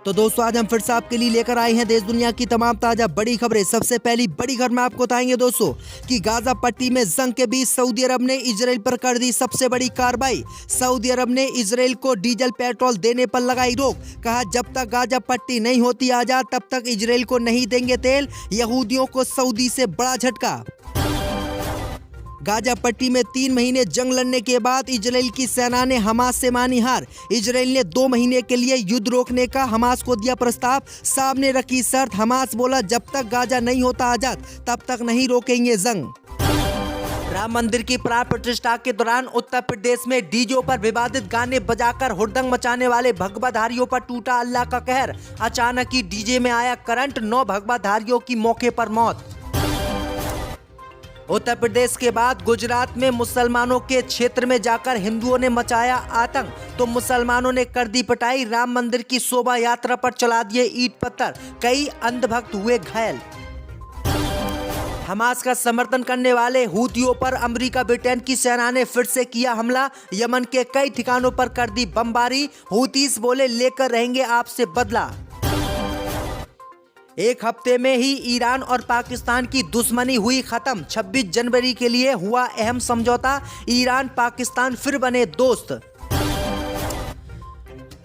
तो दोस्तों आज हम फिर से आपके लिए लेकर आए हैं देश दुनिया की तमाम ताजा बड़ी खबरें। सबसे पहली बड़ी खबर में आपको बताएंगे दोस्तों कि गाजा पट्टी में जंग के बीच सऊदी अरब ने इजराइल पर कर दी सबसे बड़ी कार्रवाई। सऊदी अरब ने इजराइल को डीजल पेट्रोल देने पर लगाई रोक। कहा जब तक गाजा पट्टी नहीं होती आजाद तब तक इजराइल को नहीं देंगे तेल। यहूदियों को सऊदी से बड़ा झटका। गाजा पट्टी में 3 महीने जंग लड़ने के बाद इजराइल की सेना ने हमास से मानी हार। इजराइल ने 2 महीने के लिए युद्ध रोकने का हमास को दिया प्रस्ताव। सामने रखी शर्त। हमास बोला जब तक गाजा नहीं होता आजाद तब तक नहीं रोकेंगे जंग। राम मंदिर की प्राण प्रतिष्ठा के दौरान उत्तर प्रदेश में डीजे पर विवादित गाने बजाकर हुड़दंग मचाने वाले भगवाधारियों पर टूटा अल्लाह का कहर। अचानक ही डीजे में आया करंट, 9 भगवाधारियों की मौके पर मौत। उत्तर प्रदेश के बाद गुजरात में मुसलमानों के क्षेत्र में जाकर हिंदुओं ने मचाया आतंक, तो मुसलमानों ने कर दी पिटाई। राम मंदिर की शोभा यात्रा पर चला दिए ईंट पत्थर, कई अंधभक्त हुए घायल। हमास का समर्थन करने वाले हूतियों पर अमेरिका ब्रिटेन की सेना ने फिर से किया हमला। यमन के कई ठिकानों पर कर दी बमबारी। हूतीस बोले लेकर रहेंगे आपसे बदला। एक हफ्ते में ही ईरान और पाकिस्तान की दुश्मनी हुई खत्म। 26 जनवरी के लिए हुआ अहम समझौता। ईरान पाकिस्तान फिर बने दोस्त।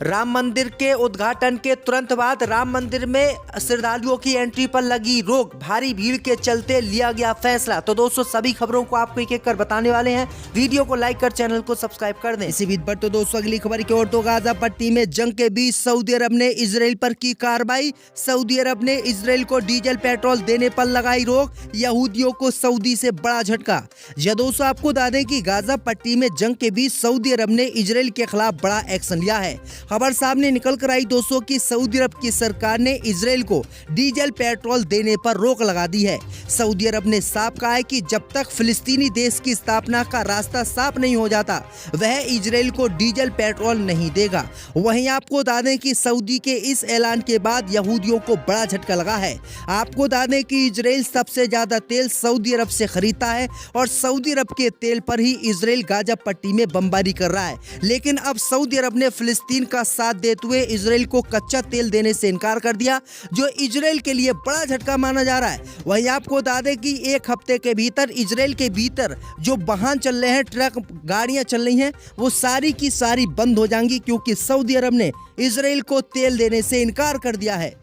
राम मंदिर के उद्घाटन के तुरंत बाद राम मंदिर में श्रद्धालुओं की एंट्री पर लगी रोक। भारी भीड़ के चलते लिया गया फैसला। तो दोस्तों सभी खबरों को आपको एक-एक कर बताने वाले हैं। वीडियो को लाइक कर चैनल को सब्सक्राइब कर दें। इसी बीच पर तो दोस्तों अगली खबर की ओर। तो गाजा पट्टी में जंग के बीच सऊदी अरब ने इजराइल पर की कार्रवाई। सऊदी अरब ने इजराइल को डीजल पेट्रोल देने पर लगाई रोक। यहूदियों को सऊदी से बड़ा झटका। यह दोस्तों आपको बता दें कि गाजा पट्टी में जंग के बीच सऊदी अरब ने इजराइल के खिलाफ बड़ा एक्शन लिया है। खबर सामने निकल कर आई दोस्तों कि सऊदी अरब की सरकार ने इजराइल को डीजल पेट्रोल देने पर रोक लगा दी है। सऊदी अरब ने साफ कहा है कि जब तक फिलिस्तीनी देश की स्थापना का रास्ता साफ नहीं हो जाता वह इजराइल को डीजल पेट्रोल नहीं देगा। वहीं आपको बता दें कि सऊदी के इस ऐलान के बाद यहूदियों को बड़ा झटका लगा है। आपको बता दें कि इजराइल सबसे ज्यादा तेल सऊदी अरब से खरीदता है और सऊदी अरब के तेल पर ही इजराइल गाजा पट्टी में बमबारी कर रहा है। लेकिन अब सऊदी अरब ने फिलिस्तीन का साथ देते हुए इजराइल को कच्चा तेल देने से इनकार कर दिया, जो इजराइल के लिए बड़ा झटका माना जा रहा है। वहीं आपको बता दें कि एक हफ्ते के भीतर इजराइल के भीतर जो वाहन चल रहे हैं, ट्रक गाड़ियां चल रही हैं, वो सारी की सारी बंद हो जाएंगी क्योंकि सऊदी अरब ने इजराइल को तेल देने से इनकार कर दिया है।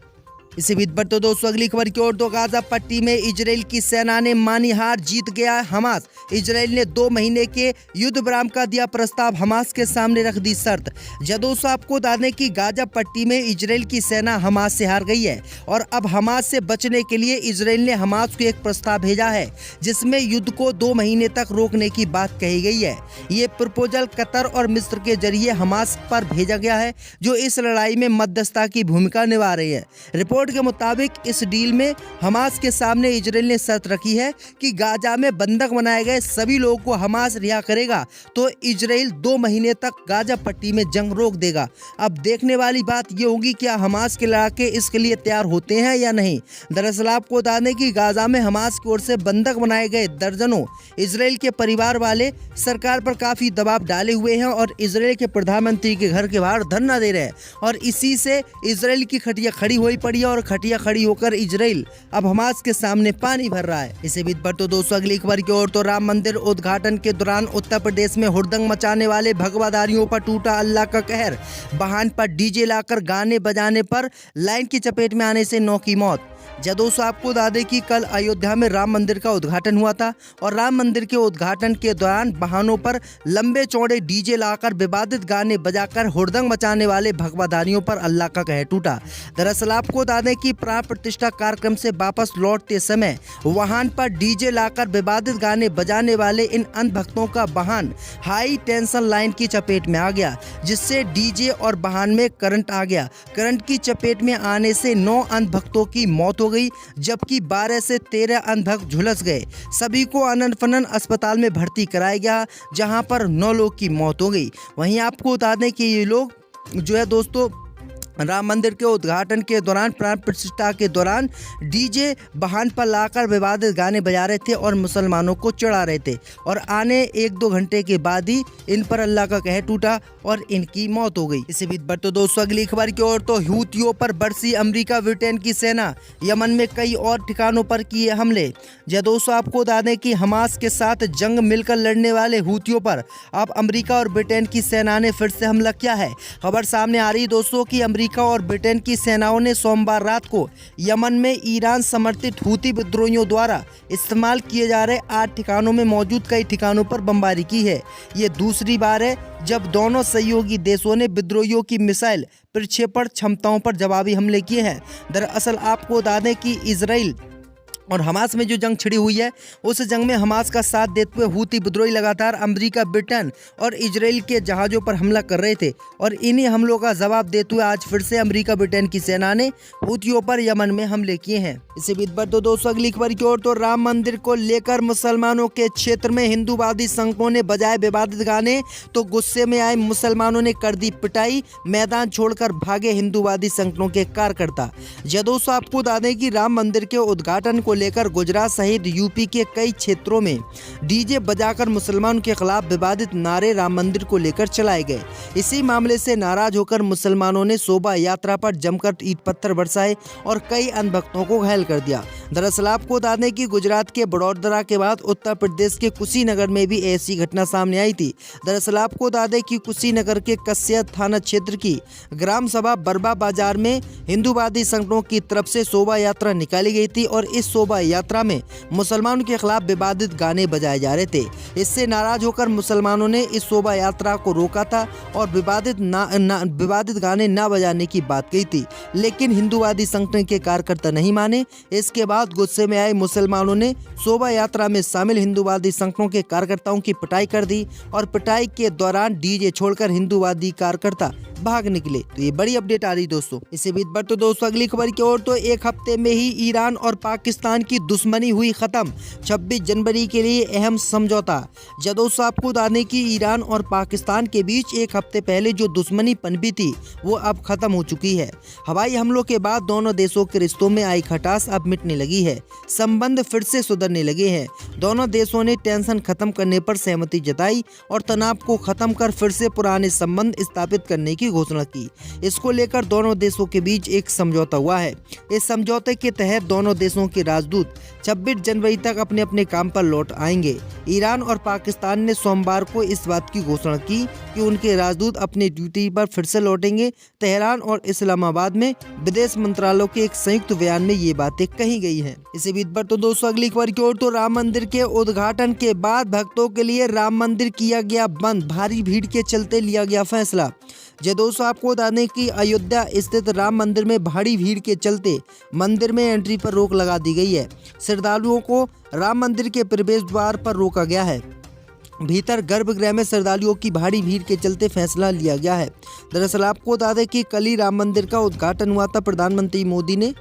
इसी बीच पर तो दोस्तों अगली खबर की ओर। तो गाजा पट्टी में इजराइल की सेना ने मानी हार, जीत गया हमास। इजराइल ने 2 महीने के युद्ध विराम का दिया प्रस्ताव। हमास के सामने रख दी शर्त। दोस्तों आपको बता दें कि गाजा पट्टी में इजराइल की सेना हमास से हार गई है और अब हमास से बचने के लिए इजराइल ने हमास को एक प्रस्ताव भेजा है जिसमें युद्ध को 2 महीने तक रोकने की बात कही गई है। ये प्रपोजल कतर और मिस्र के जरिए हमास पर भेजा गया है जो इस लड़ाई में मध्यस्थता की भूमिका निभा रही है। रिपोर्ट के मुताबिक इस डील में हमास के सामने इजराइल ने शर्त रखी है कि गाजा में बंधक बनाए गए सभी लोगों को हमास रिहा करेगा तो इजराइल 2 महीने तक गाजा पट्टी में जंग रोक देगा। अब देखने वाली बात यह होगी क्या हमास के लड़ाके इसके लिए तैयार होते हैं या नहीं। दरअसल आपको बता दें कि गाजा में हमास की ओर से बंधक बनाए गए दर्जनों इजराइल के परिवार वाले सरकार पर काफी दबाव डाले हुए हैं और इजराइल के प्रधानमंत्री के घर के बाहर धरना दे रहे हैं और इसी से इजराइल की खटिया खड़ी हुई पड़ी है और खटिया खड़ी होकर इजराइल अब हमास के सामने पानी भर रहा है। इसी बीच पर तो दोस्तों अगली खबर की ओर। तो राम मंदिर उद्घाटन के दौरान उत्तर प्रदेश में हुड़दंग मचाने वाले भगवाधारियों पर टूटा अल्लाह का कहर। वाहन पर डीजे लाकर गाने बजाने पर लाइन की चपेट में आने से 9 की मौत। दोस्तों आपको बता दें कि कल अयोध्या में राम मंदिर का उद्घाटन हुआ था और राम मंदिर के उद्घाटन के दौरान वाहनों पर लंबे चौड़े डीजे लाकर विवादित गाने बजाकर हुड़दंग मचाने वाले भगवाधारियों पर अल्लाह का कहर टूटा। दरअसल आपको बता दें कि प्राण प्रतिष्ठा कार्यक्रम से वापस लौटते समय वाहन पर डीजे लाकर विवादित गाने बजाने वाले इन अंधभक्तों का वाहन हाई टेंशन लाइन की चपेट में आ गया जिससे डीजे और वाहन में करंट आ गया। करंट की चपेट में आने से 9 अंधभक्तों की मौत हो गई जबकि 12 से 13 अंधभक्त झुलस गए। सभी को अनंत फनन अस्पताल में भर्ती कराया गया जहां पर 9 लोग की मौत हो गई। वहीं आपको बता दें कि ये लोग जो है दोस्तों राम मंदिर के उद्घाटन के दौरान प्राण प्रतिष्ठा के दौरान डीजे वाहन पर लाकर विवादित गाने बजा रहे थे और मुसलमानों को चढ़ा रहे थे और आने 1-2 घंटे के बाद ही इन पर अल्लाह का कहर टूटा और इनकी मौत हो गई। इसी बीच बढ़ते दोस्तों अगली खबर की ओर तो हूथियों पर बरसी अमेरिका ब्रिटेन की सेना, यमन में कई और ठिकानों पर किए हमले। जय दोस्तों आपको बता दें कि हमास के साथ जंग मिलकर लड़ने वाले हूथियों पर अब अमेरिका और ब्रिटेन की सेना ने फिर से हमला किया है। खबर सामने आ रही दोस्तों की अमेरिका और ब्रिटेन की सेनाओं ने सोमवार रात को यमन में ईरान समर्थित हूती विद्रोहियों द्वारा इस्तेमाल किए जा रहे 8 ठिकानों में मौजूद कई ठिकानों पर बमबारी की है। ये दूसरी बार है जब दोनों सहयोगी देशों ने विद्रोहियों की मिसाइल प्रक्षेपण क्षमताओं पर जवाबी हमले किए हैं। दरअसल आपको बता दें कि इजराइल और हमास में जो जंग छिड़ी हुई है उस जंग में हमास का साथ देते हुए हूती विद्रोही लगातार अमेरिका, ब्रिटेन और इजराइल के जहाज़ों पर हमला कर रहे थे और इन्हीं हमलों का जवाब देते हुए आज फिर से अमेरिका, ब्रिटेन की सेना ने हूतियों पर यमन में हमले किए हैं। इसी बीच बढ़ दोस्तों अगली खबर की ओर तो राम मंदिर को लेकर मुसलमानों के क्षेत्र में हिंदूवादी संगठनों ने बजाए विवादित गाने तो गुस्से में आए मुसलमानों ने कर दी पिटाई, मैदान छोड़कर भागे हिंदूवादी संगठनों के कार्यकर्ता। जय दोस्तों आपको बता दें कि राम मंदिर के उद्घाटन को लेकर गुजरात सहित यूपी के कई क्षेत्रों में डीजे बजाकर मुसलमानों के खिलाफ विवादित नारे राम मंदिर को लेकर चलाए गए। इसी मामले से नाराज होकर मुसलमानों ने शोभा यात्रा पर जमकर ईंट पत्थर बरसाए और कई अंधभक्तों को घायल कर दिया। दरअसल आपको बता दें कि गुजरात के बड़ौदरा के बाद उत्तर प्रदेश के कुशीनगर में भी ऐसी घटना सामने आई थी। दरअसल आपको बता दें कि कुशीनगर के कस्या थाना क्षेत्र की ग्राम सभा बरबा बाजार में हिंदूवादी संगठनों की तरफ से शोभा यात्रा निकाली गई थी और इस शोभा यात्रा में मुसलमानों के खिलाफ विवादित गाने बजाए जा रहे थे। इससे नाराज होकर मुसलमानों ने इस शोभा यात्रा को रोका था और विवादित गाने न बजाने की बात कही थी, लेकिन हिंदूवादी संगठन के कार्यकर्ता नहीं माने। इसके बाद गुस्से में आए मुसलमानों ने शोभा यात्रा में शामिल हिंदूवादी संगठनों के कार्यकर्ताओं की पिटाई कर दी और पिटाई के दौरान डीजे छोड़कर हिंदूवादी कार्यकर्ता भाग निकले। तो ये बड़ी अपडेट आ रही दोस्तों। इसी बीच बढ़ते दोस्तों अगली खबर की ओर तो एक हफ्ते में ही ईरान और पाकिस्तान की दुश्मनी हुई खत्म, 26 जनवरी के लिए अहम समझौता। जब दोस्तों आपको बता दें कि ईरान और पाकिस्तान के बीच एक हफ्ते पहले जो दुश्मनी पनपी थी वो अब खत्म हो चुकी है। हवाई हमलों के बाद दोनों देशों के रिश्तों में आई खटास अब मिटने लगी है, संबंध फिर से सुधरने लगे हैं। दोनों देशों ने टेंशन खत्म करने पर सहमति जताई और तनाव को खत्म कर फिर से पुराने संबंध स्थापित करने की घोषणा की। इसको लेकर दोनों देशों के बीच एक समझौता हुआ है। इस समझौते के तहत दोनों देशों के राजदूत 26 जनवरी तक अपने अपने काम पर लौट आएंगे। ईरान और पाकिस्तान ने सोमवार को इस बात की घोषणा की कि उनके राजदूत अपनी ड्यूटी पर फिर से लौटेंगे। तेहरान और इस्लामाबाद में विदेश मंत्रालयों के एक संयुक्त बयान में ये बातें कही गई हैं। इसी बीच पर तो दोस्तों अगली खबर की ओर तो राम मंदिर के उद्घाटन के बाद भक्तों के लिए राम मंदिर किया गया बंद, भारी भीड़ के चलते लिया गया फैसला। जय दोस्तों आपको बता दें कि अयोध्या स्थित राम मंदिर में भारी भीड़ के चलते मंदिर में एंट्री पर रोक लगा दी गई है। श्रद्धालुओं को राम मंदिर के प्रवेश द्वार पर रोका गया है। भीतर गर्भगृह में श्रद्धालुओं की भारी भीड़ के चलते फैसला लिया गया है। दरअसल आपको बता दें कि कल ही राम मंदिर का उद्घाटन हुआ था। प्रधानमंत्री मोदी ने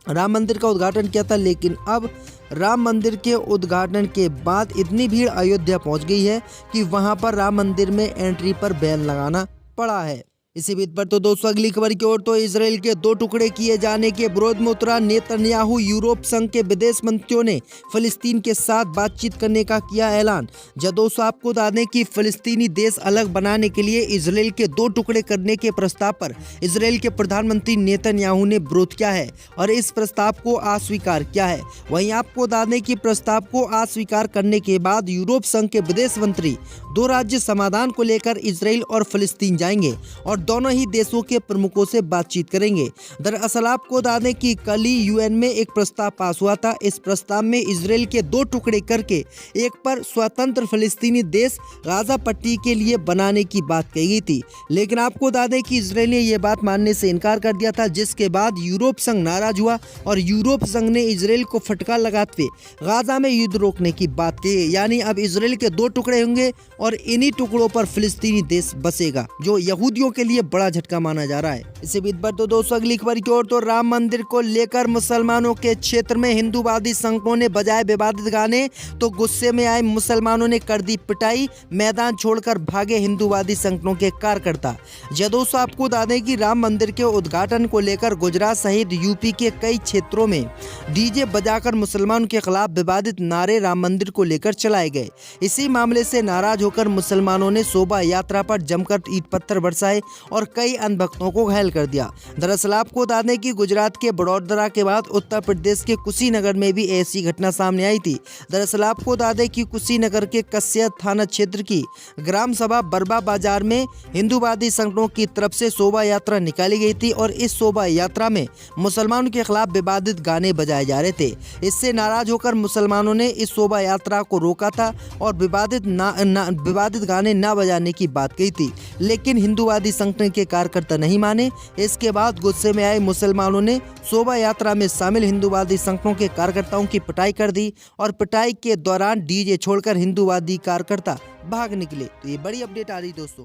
राम मंदिर का उद्घाटन किया था, लेकिन अब राम मंदिर के उद्घाटन के बाद इतनी भीड़ अयोध्या पहुंच गई है कि वहां पर राम मंदिर में एंट्री पर बैन लगाना पड़ा है। इसी बीच पर तो दोस्तों अगली खबर की ओर तो इसराइल के 2 टुकड़े किए जाने के विरोध में उतरा नेतन्याहू। यूरोप संघ के विदेश मंत्रियों ने फिलिस्तीन के साथ बातचीत करने का किया ऐलान। जब दोस्तों आपको बता दें कि फिलिस्तीनी देश अलग बनाने के लिए इसराइल के 2 टुकड़े करने के प्रस्ताव पर इसराइल के प्रधानमंत्री नेतन्याहू ने विरोध किया है और इस प्रस्ताव को अस्वीकार किया है। वहीं आपको बता दें कि प्रस्ताव को अस्वीकार करने के बाद यूरोप संघ के विदेश मंत्री 2 राज्य समाधान को लेकर इसराइल और फिलिस्तीन जाएंगे और दोनों ही देशों के प्रमुखों से बातचीत करेंगे। दरअसल आपको बता दें कि कल ही यूएन में एक प्रस्ताव पास हुआ था। इस प्रस्ताव में इसराइल के 2 टुकड़े करके एक पर स्वतंत्र फिलिस्तीनी देश गाजा पट्टी के लिए बनाने की बात कही गई थी, लेकिन आपको बता दें कि इसराइल ने यह बात मानने से इनकार कर दिया था, जिसके बाद यूरोप संघ नाराज हुआ और यूरोप संघ ने इसराइल को फटकार लगाते हुए गाजा में युद्ध रोकने की बात कही। यानी अब इसराइल के 2 टुकड़े होंगे और इन्हीं टुकड़ों पर फिलिस्तीनी देश बसेगा, जो यहूदियों के लिए बड़ा झटका माना जा रहा है। इसी बीच पर तो दोस्तों अगली खबर की ओर, तो राम मंदिर को लेकर मुसलमानों के क्षेत्र में हिंदूवादी संगठनों ने बजाए विवादित गाने, तो गुस्से में आए मुसलमानों ने कर दी पिटाई, मैदान छोड़कर भागे हिंदूवादी संगठनों के कार्यकर्ता। दोस्तों आपको बता दें कि राम मंदिर के उद्घाटन को लेकर गुजरात सहित यूपी के कई क्षेत्रों में डीजे बजाकर मुसलमानों के खिलाफ विवादित नारे राम मंदिर को लेकर चलाए गए। इसी मामले से नाराज होकर मुसलमानों ने शोभा यात्रा पर जमकर ईंट पत्थर बरसाए और कई अन्य भक्तों को घायल कर दिया। दरअसल आपको बता दें कि गुजरात के बड़ौदरा के बाद उत्तर प्रदेश के कुशीनगर में भी ऐसी घटना सामने आई थी। दरअसल आपको बता दें कि कुशीनगर के कस्यत थाना क्षेत्र की ग्राम सभा बरबा बाजार में हिंदूवादी संगठनों की तरफ से शोभा यात्रा निकाली गई थी और इस शोभा यात्रा में मुसलमानों के खिलाफ विवादित गाने बजाए जा रहे थे। इससे नाराज होकर मुसलमानों ने इस शोभा यात्रा को रोका था और विवादित गाने न बजाने की बात कही थी, लेकिन हिंदूवादी संगठन के कार्यकर्ता नहीं माने। इसके बाद गुस्से में आए मुसलमानों ने शोभा यात्रा में शामिल हिंदूवादी संगठनों के कार्यकर्ताओं की पिटाई कर दी और पिटाई के दौरान डीजे छोड़कर हिंदूवादी कार्यकर्ता भाग निकले। तो ये बड़ी अपडेट आ रही दोस्तों।